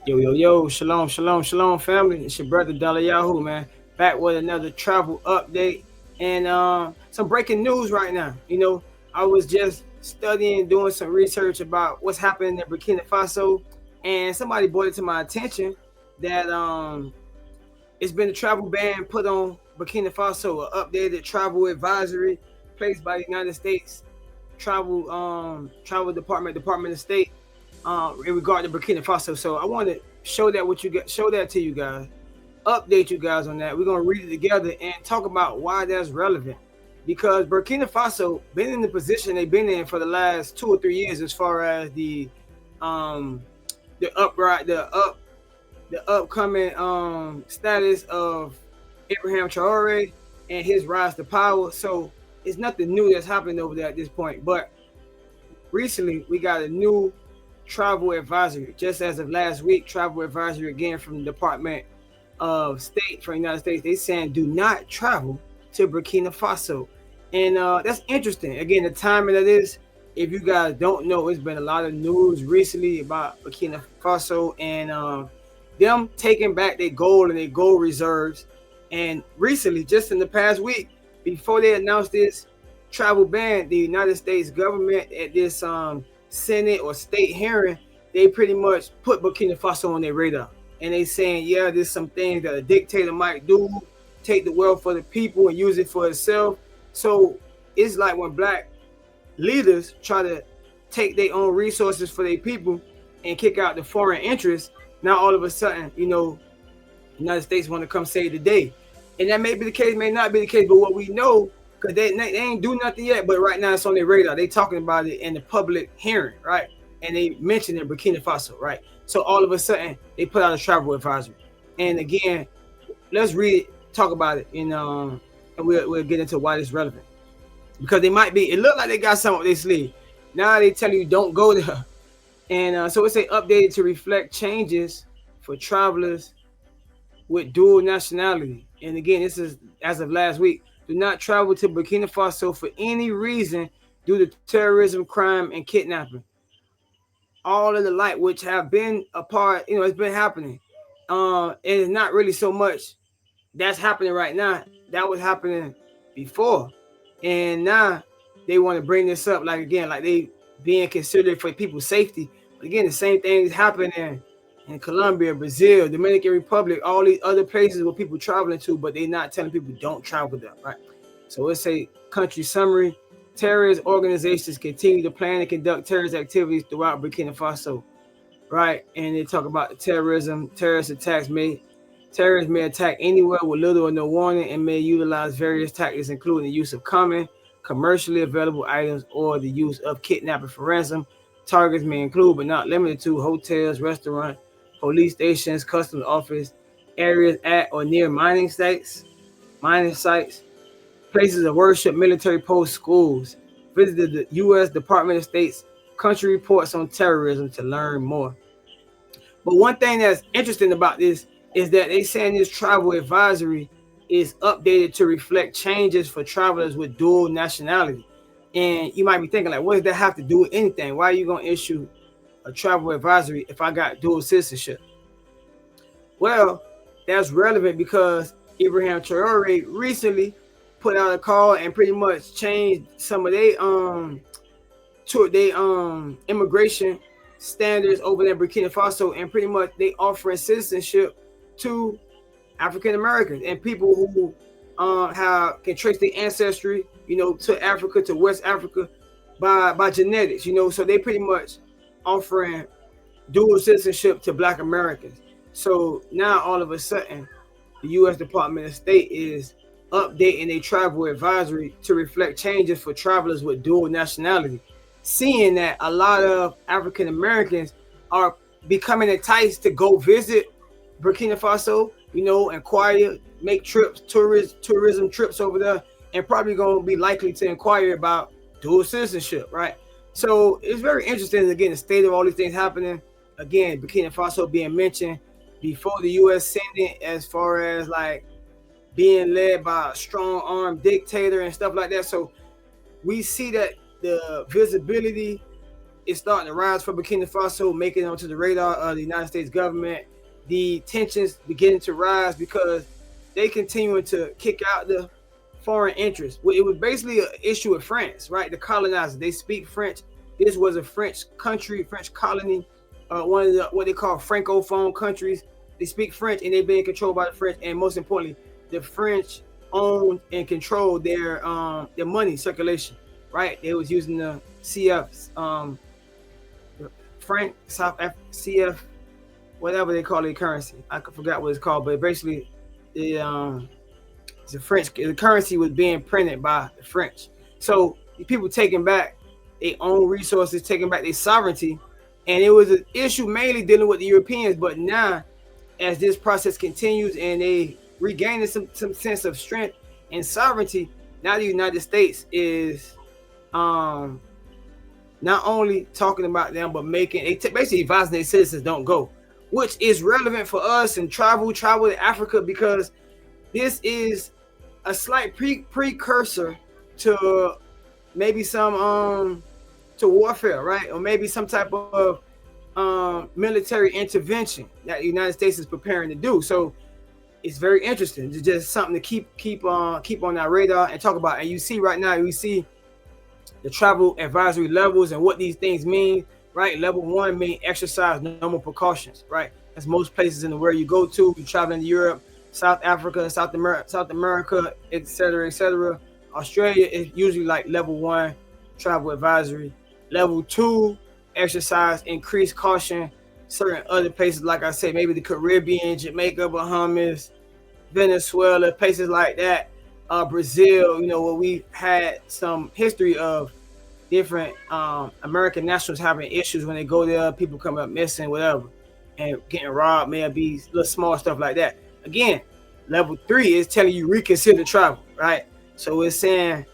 Yo, yo, yo, shalom, shalom, shalom, family. It's your brother Dollar Yahoo, man. Back with another travel update and some breaking news right now. I was just studying, doing some research about what's happening in Burkina Faso, and somebody brought it to my attention that it's been a travel ban put on Burkina Faso, an updated travel advisory placed by the United States travel Department of State in regard to Burkina Faso. So I want to show that to you guys, update you guys on that. We're gonna read it together and talk about why that's relevant. Because Burkina Faso been in the position they've been in for the last 2 or 3 years, as far as um the upcoming status of Ibrahim Traoré and his rise to power. So it's nothing new that's happening over there at this point. But recently we got a new travel advisory, just as of last week. Travel advisory again from the Department of State for the United States. They saying do not travel to Burkina Faso, and that's interesting. Again, the timing of this, if you guys don't know, it's been a lot of news recently about Burkina Faso and them taking back their gold and their gold reserves. And recently, just in the past week, before they announced this travel ban, the United States government at this Senate or state hearing, they pretty much put Burkina Faso on their radar. And they saying, yeah, there's some things that a dictator might do, take the wealth for the people and use it for itself. So it's like when black leaders try to take their own resources for their people and kick out the foreign interests. Now all of a sudden, the United States want to come save the day. And that may be the case, may not be the case, but what we know, because they ain't do nothing yet, but right now it's on their radar. They talking about it in the public hearing, right? And they mentioned in Burkina Faso, right? So all of a sudden they put out a travel advisory. And again, let's read it, talk about it, and we'll get into why it's relevant. Because it look like they got something up their sleeve. Now they tell you don't go there. And so it's updated to reflect changes for travelers with dual nationality. And again, this is as of last week. Do not travel to Burkina Faso for any reason due to terrorism, crime, and kidnapping. All of the light which have been a part, it's been happening. And it's not really so much that's happening right now. That was happening before. And now they want to bring this up, like they being considered for people's safety. But again, the same thing is happening in Colombia, Brazil, Dominican Republic, all these other places where people traveling to, but they're not telling people don't travel there, right? So it's a country summary. Terrorist organizations continue to plan and conduct terrorist activities throughout Burkina Faso, right? And they talk about the terrorism. Terrorists may attack anywhere with little or no warning and may utilize various tactics, including the use of common, commercially available items or the use of kidnapping for ransom. Targets may include, but not limited to, hotels, restaurants, police stations, customs office, areas at or near mining sites, places of worship, military posts, schools. Visit the U.S. Department of State's country reports on terrorism to learn more. But one thing that's interesting about this is that they saying this travel advisory is updated to reflect changes for travelers with dual nationality. And you might be thinking, like, what does that have to do with anything? Why are you going to issue a travel advisory if I got dual citizenship? Well, that's relevant because Ibrahim Traoré recently put out a call and pretty much changed some of their immigration standards over there in Burkina Faso, and pretty much they offering citizenship to African Americans and people who can trace their ancestry, to Africa, to West Africa by genetics, so they pretty much offering dual citizenship to Black Americans. So now all of a sudden the U.S. Department of State is updating a travel advisory to reflect changes for travelers with dual nationality, seeing that a lot of African Americans are becoming enticed to go visit Burkina Faso, inquire, make trips, tourism trips over there, and probably going to be likely to inquire about dual citizenship, right? So it's very interesting, again, the state of all these things happening. Again, Burkina Faso being mentioned before the U.S. Senate as far as like being led by a strong-armed dictator and stuff like that. So we see that the visibility is starting to rise for Burkina Faso, making it onto the radar of the United States government. The tensions beginning to rise because they continuing to kick out the foreign interests. It was basically an issue with France, right? The colonizers, they speak French. This was a French country, French colony, one of the what they call francophone countries. They speak French and they've been controlled by the French, and most importantly, the French owned and controlled their money circulation, right? They was using the CF, franc, South Africa, CF, whatever they call their currency. I forgot what it's called, but basically, the French, the currency was being printed by the French. So the people taking back their own resources, taking back their sovereignty, and it was an issue mainly dealing with the Europeans. But now, as this process continues and they regaining some sense of strength and sovereignty, now the United States is not only talking about them, but making basically advising their citizens don't go, which is relevant for us and travel to Africa, because this is a slight precursor to maybe some to warfare, right? Or maybe some type of military intervention that the United States is preparing to do. So it's very interesting. It's just something to keep on our radar and talk about. And you see right now, we see the travel advisory levels and what these things mean, right? Level 1 means exercise normal precautions, right? As most places in the world you go to, you traveling to Europe, South Africa, South America, etc. Australia is usually like level 1 travel advisory. Level 2, exercise increased caution. Certain other places, like I said, maybe the Caribbean, Jamaica, Bahamas, Venezuela, places like that, Brazil, where we had some history of different American nationals having issues when they go there, people come up missing, whatever, and getting robbed, maybe little small stuff like that. Again, level 3 is telling you reconsider travel, right? So it's saying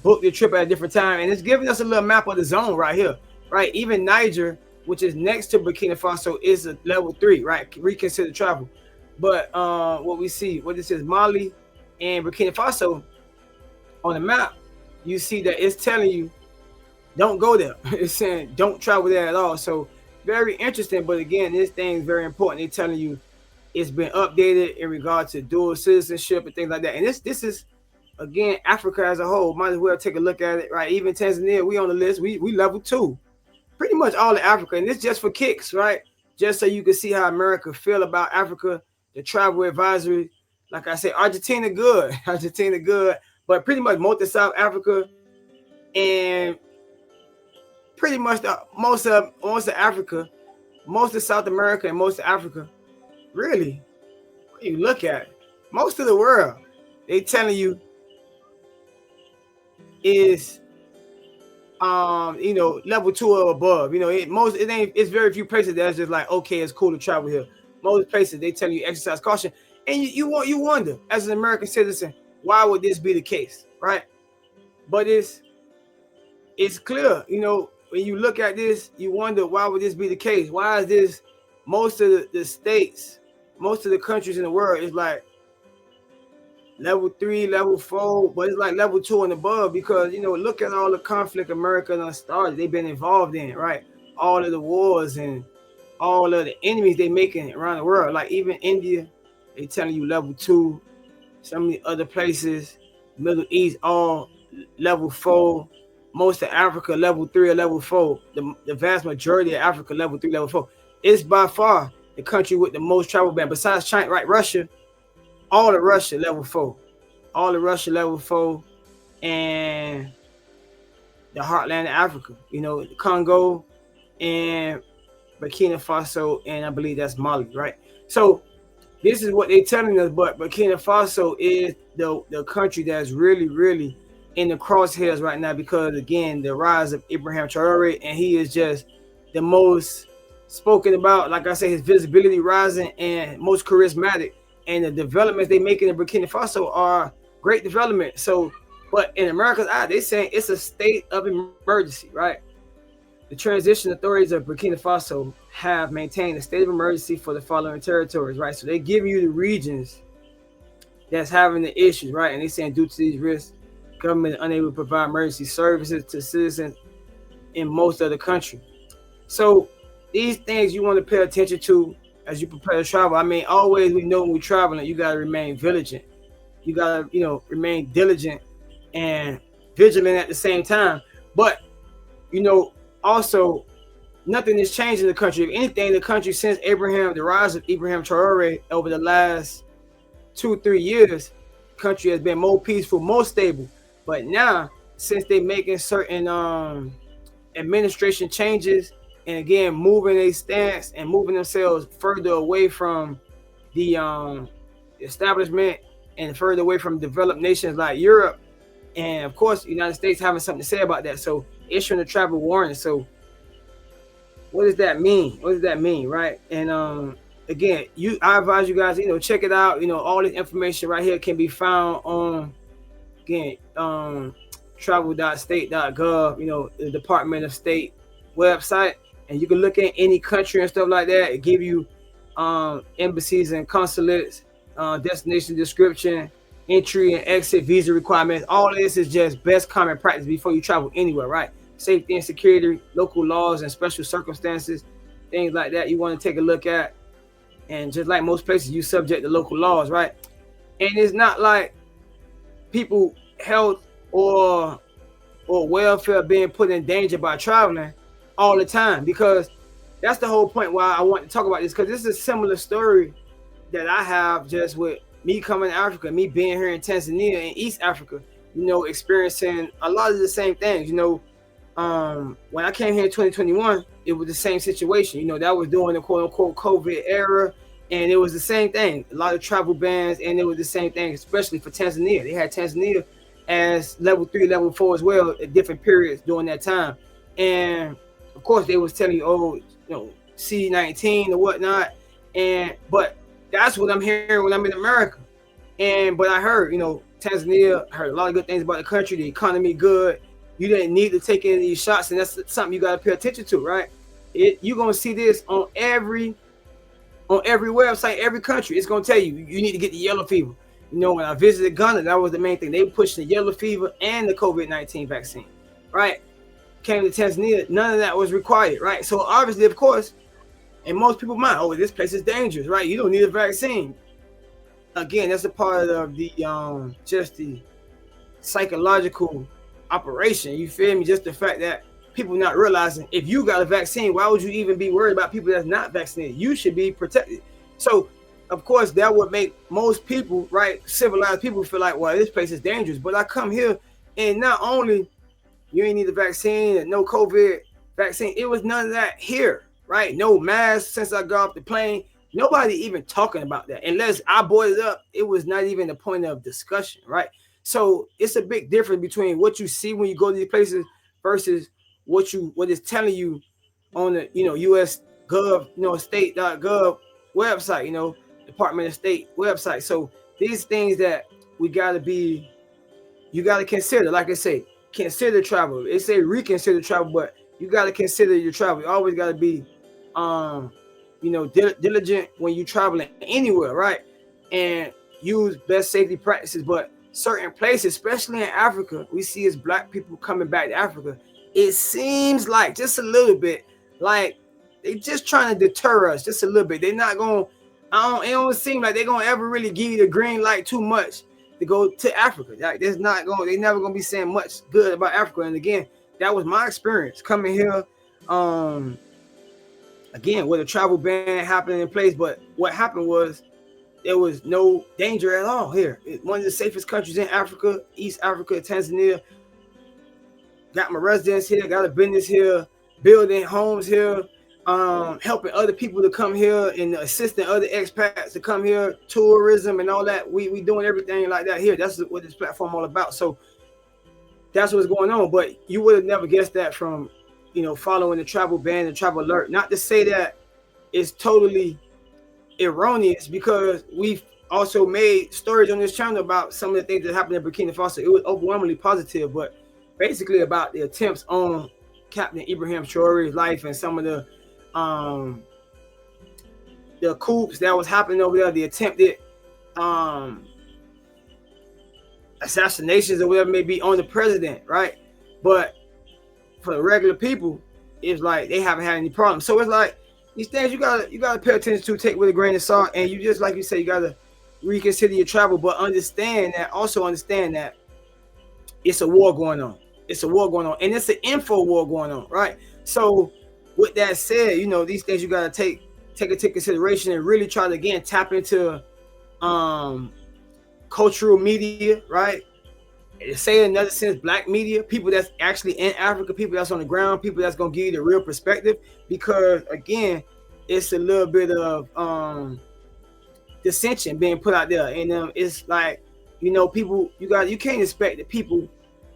book your trip at a different time, and it's giving us a little map of the zone right here, right? Even Niger, which is next to Burkina Faso, is a level 3, right? Reconsider travel. But what we see, what this is, Mali and Burkina Faso on the map, you see that it's telling you don't go there. It's saying don't travel there at all. So very interesting. But again, this thing is very important. They're telling you it's been updated in regard to dual citizenship and things like that. And this is, again, Africa as a whole. Might as well take a look at it, right? Even Tanzania, we on the list. We level 2. Pretty much all of Africa. And it's just for kicks, right? Just so you can see how America feel about Africa, the travel advisory. Like I said, Argentina good. Argentina good. But pretty much most of South Africa and pretty much most of Africa, most of South America and most of Africa, really, when you look at it, most of the world, they telling you is level 2 or above. It's very few places that's just like, okay, it's cool to travel here. Most places they tell you exercise caution, and you wonder as an American citizen, why would this be the case, right? But it's clear, when you look at this, you wonder, why would this be the case? Why is this? Most of the states, most of the countries in the world is like level 3, level 4, but it's like level 2 and above, because look at all the conflict America done started, they've been involved in, right? All of the wars and all of the enemies they making around the world. Like even India, they telling you level 2. Some of the other places, Middle East, all level 4. Most of Africa, level 3 or level 4. The vast majority of Africa, level 3, level 4. It's by far the country with the most travel ban, besides China, right? Russia. All of Russia, level 4. All of Russia, level 4. And the heartland of Africa, Congo and Burkina Faso, and I believe that's Mali, right? So this is what they're telling us, but Burkina Faso is the country that's really, really in the crosshairs right now, because, again, the rise of Ibrahim Traoré, and he is just the most spoken about. Like I say, his visibility rising and most charismatic. And the developments they making in Burkina Faso are great development. So, but in America's eye, they saying it's a state of emergency, right? The transition authorities of Burkina Faso have maintained a state of emergency for the following territories, right? So they give you the regions that's having the issues, right? And they saying due to these risks, government is unable to provide emergency services to citizens in most of the country. So these things you want to pay attention to as you prepare to travel. I mean, always we know when we're traveling, you gotta remain vigilant. You gotta, remain diligent and vigilant at the same time. But also nothing has changed in the country. If anything, the country since the rise of Ibrahim Traoré over the last 2-3 years, the country has been more peaceful, more stable. But now, since they're making certain administration changes and again moving a stance and moving themselves further away from the establishment and further away from developed nations like Europe, and of course the United States having something to say about that, so issuing a travel warning. So what does that mean? What does that mean, right? And again, I advise you guys, check it out. All this information right here can be found on, again, travel.state.gov, the Department of State website, and you can look at any country and stuff like that. It give you embassies and consulates, destination description, entry and exit visa requirements. All of this is just best common practice before you travel anywhere, right? Safety and security, local laws and special circumstances, things like that you want to take a look at. And just like most places, you subject to local laws, right? And it's not like people health or welfare being put in danger by traveling all the time, because that's the whole point why I want to talk about this, because this is a similar story that I have just with me coming to Africa, me being here in Tanzania and East Africa, experiencing a lot of the same things. When I came here in 2021, it was the same situation. That was during the quote unquote COVID era, and it was the same thing. A lot of travel bans, and it was the same thing, especially for Tanzania. They had Tanzania as level 3, level 4 as well at different periods during that time. And of course, they was telling you, C-19 or whatnot. But that's what I'm hearing when I'm in America. But I heard, Tanzania, I heard a lot of good things about the country, the economy good. You didn't need to take any of these shots, and that's something you got to pay attention to, right? You're gonna see this on every website, every country. It's gonna tell you need to get the yellow fever. When I visited Ghana, that was the main thing. They were pushing the yellow fever and the COVID-19 vaccine, right? Came to Tanzania, none of that was required, right? So obviously, of course, in most people's mind, this place is dangerous, right? You don't need a vaccine. Again, that's a part of the just the psychological operation. You feel me? Just the fact that people not realizing, if you got a vaccine, why would you even be worried about people that's not vaccinated? You should be protected. So of course that would make most people, right, civilized people, feel like, well, this place is dangerous. But I come here and not only you ain't need a vaccine and no COVID vaccine, it was none of that here, right? No mask since I got off the plane. Nobody even talking about that. Unless I brought it up, it was not even a point of discussion, right? So it's a big difference between what you see when you go to these places versus what is telling you on the US Gov, state.gov website, Department of State website. So these things that you gotta consider. Like I say, consider travel. They say reconsider travel, but you gotta consider your travel. You always gotta be diligent when you're traveling anywhere, right? And use best safety practices. But certain places, especially in Africa, we see as Black people coming back to Africa, it seems like just a little bit like they just trying to deter us just a little bit. They're not going it don't seem like they're gonna ever really give you the green light too much to go to Africa. Like they never gonna be saying much good about Africa. And again, that was my experience coming here. Again, with a travel ban happening in place, but what happened was there was no danger at all here. It's one of the safest countries in Africa, East Africa, Tanzania. Got my residence here, got a business here, building homes here, helping other people to come here and assisting other expats to come here, tourism and all that. We doing everything like that here. That's what this platform all about. So that's what's going on. But you would have never guessed that from, following the travel ban and travel alert. Not to say that it's totally erroneous, because we've also made stories on this channel about some of the things that happened in Burkina Faso. It was overwhelmingly positive, but basically about the attempts on Captain Ibrahim Traoré's life and some of the coups that was happening over there, the attempted assassinations or whatever may be on the president, right? But for the regular people, it's like they haven't had any problems. So it's like these things you gotta pay attention to, take with a grain of salt, and you just like you say, you gotta reconsider your travel, but understand that it's a war going on. It's a war going on, and it's an info war going on, right? So with that said, these things you gotta take into consideration and really try to again tap into cultural media, right? Say in another sense, black media, people that's actually in Africa, people that's on the ground, people that's gonna give you the real perspective, because again, it's a little bit of dissension being put out there, and it's like, people you can't expect the people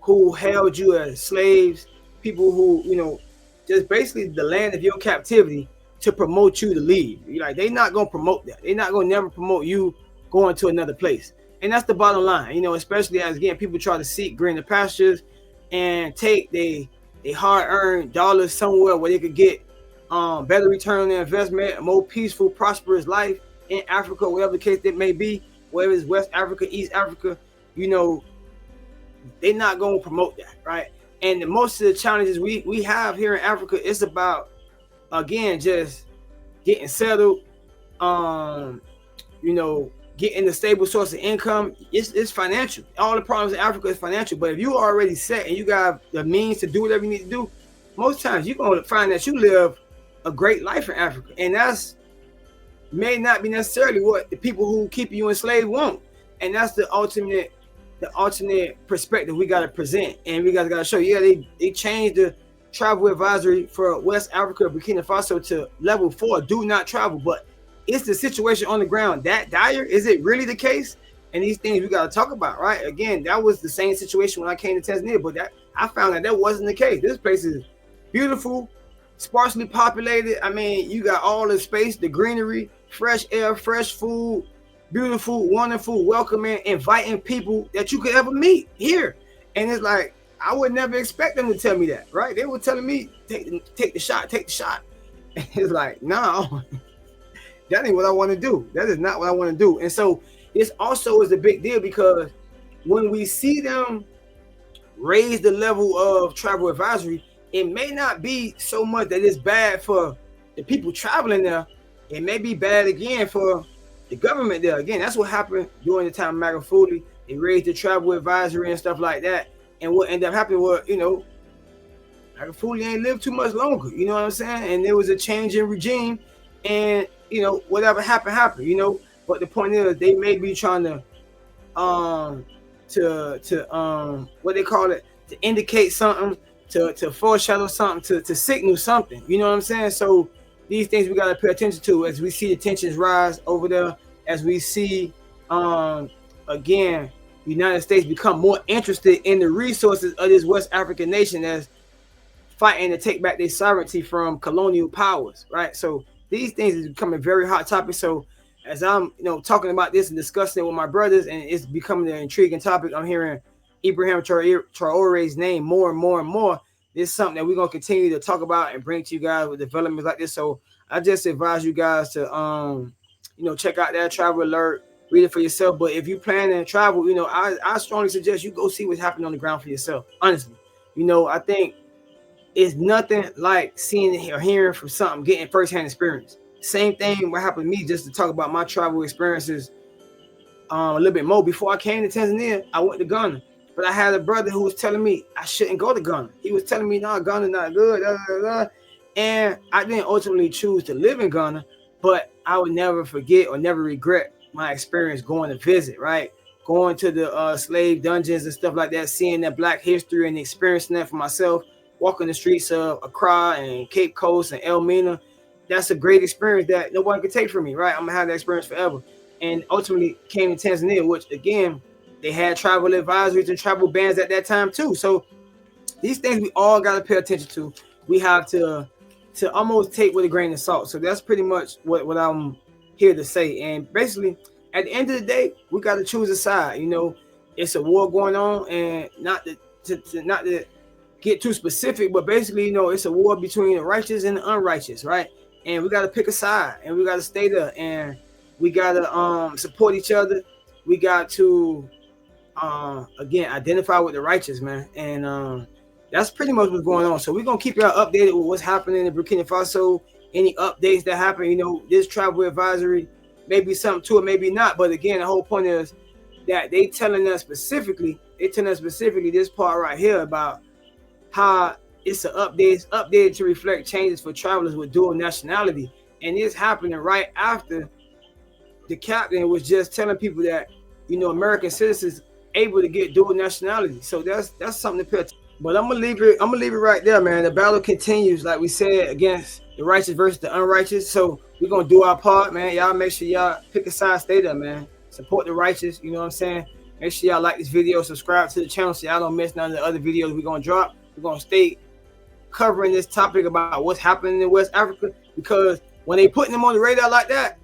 who held you as slaves, people who just basically the land of your captivity, to promote you to leave. They're not gonna promote that. They're not gonna never promote you going to another place. And that's the bottom line, especially as again people try to seek greener pastures and take they hard-earned dollars somewhere where they could get better return on their investment, a more peaceful, prosperous life in Africa, whatever the case it may be, whether it's West Africa, East Africa, they're not going to promote that, right? And most of the challenges we have here in Africa, it's about, again, just getting settled, getting a stable source of income. It's financial. All the problems in Africa is financial. But if you are already set and you got the means to do whatever you need to do, most times you're going to find that you live a great life in Africa. And that's may not be necessarily what the people who keep you enslaved want. And that's the alternate perspective we got to present. And we got to show, they changed the travel advisory for West Africa, Burkina Faso to level 4, do not travel. But is the situation on the ground that dire? Is it really the case? And these things we got to talk about, right? Again, that was the same situation when I came to Tanzania, but I found that wasn't the case. This place is beautiful, sparsely populated. I mean, you got all the space, the greenery, fresh air, fresh food, beautiful, wonderful, welcoming, inviting people that you could ever meet here. And it's like, I would never expect them to tell me that, right? They were telling me, take the shot. And it's like, no. That ain't what I want to do. That is not what I want to do. And so this also is a big deal, because when we see them raise the level of travel advisory, it may not be so much that it's bad for the people traveling there. It may be bad again for the government there. Again, that's what happened during the time of Magufuli. They raised the travel advisory and stuff like that. And what ended up happening was, Magufuli ain't lived too much longer. You know what I'm saying? And there was a change in regime, and whatever happened, but the point is, they may be trying to what they call it, to indicate something, to foreshadow something, to signal something. You know what I'm saying? So these things we got to pay attention to as we see the tensions rise over there, as we see again, the United States become more interested in the resources of this West African nation as fighting to take back their sovereignty from colonial powers, right? So these things is becoming very hot topics. So as I'm, talking about this and discussing it with my brothers, and it's becoming an intriguing topic, I'm hearing Ibrahim Traoré's name more and more and more. This is something that we're going to continue to talk about and bring to you guys with developments like this. So I just advise you guys to, check out that travel alert, read it for yourself. But if you plan to travel, I strongly suggest you go see what's happening on the ground for yourself. Honestly, I think it's nothing like seeing or hearing from something, getting firsthand experience. Same thing what happened to me, just to talk about my travel experiences a little bit more. Before I came to Tanzania, I went to Ghana. But I had a brother who was telling me I shouldn't go to Ghana. He was telling me, no, Ghana not good. Blah, blah, blah. And I didn't ultimately choose to live in Ghana, but I would never forget or never regret my experience going to visit, right? Going to the slave dungeons and stuff like that, seeing that Black history and experiencing that for myself. Walking the streets of Accra and Cape Coast and Elmina, that's a great experience that no one can take from me, right? I'm gonna have that experience forever. And ultimately came to Tanzania, which again, they had travel advisories and travel bans at that time too. So these things we all got to pay attention to. We have to almost take with a grain of salt. So that's pretty much what I'm here to say. And basically, at the end of the day, we got to choose a side. It's a war going on, and not to get too specific, but basically, it's a war between the righteous and the unrighteous, right? And we got to pick a side, and we got to stay there, and we got to support each other. We got to again identify with the righteous, man, and that's pretty much what's going on. So we're gonna keep y'all updated with what's happening in Burkina Faso, any updates that happen. You know, this travel advisory, maybe something to it, maybe not. But again, the whole point is that they telling us specifically, this part right here about how it's an update, it's updated to reflect changes for travelers with dual nationality. And it's happening right after the captain was just telling people that, you know, American citizens able to get dual nationality. So that's something to pay attention. But I'm gonna leave it right there, man. The battle continues, like we said, against the righteous versus the unrighteous. So we're gonna do our part, man. Y'all make sure y'all pick a side, stay there, man. Support the righteous, you know what I'm saying? Make sure y'all like this video, subscribe to the channel so y'all don't miss none of the other videos we're gonna drop. We're gonna stay covering this topic about what's happening in West Africa, because when they putting them on the radar like that,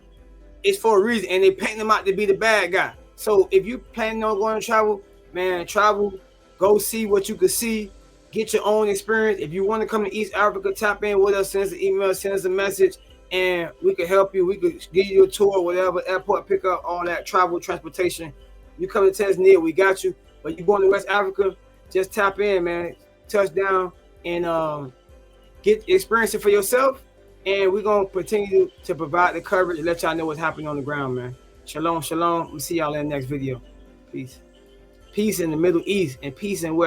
it's for a reason, and they paint them out to be the bad guy. So if you planning on going to travel, man, travel, go see what you can see, get your own experience. If you want to come to East Africa, tap in with us, send us an email, send us a message, and we can help you. We could give you a tour, whatever, airport pickup, all that, travel, transportation. You come to Tanzania, we got you. But you going to West Africa, just tap in, man, touch down, and get experience it for yourself. And we're going to continue to provide the coverage and let y'all know what's happening on the ground, man. Shalom, shalom. We'll see y'all in the next video. Peace. Peace in the Middle East and peace in West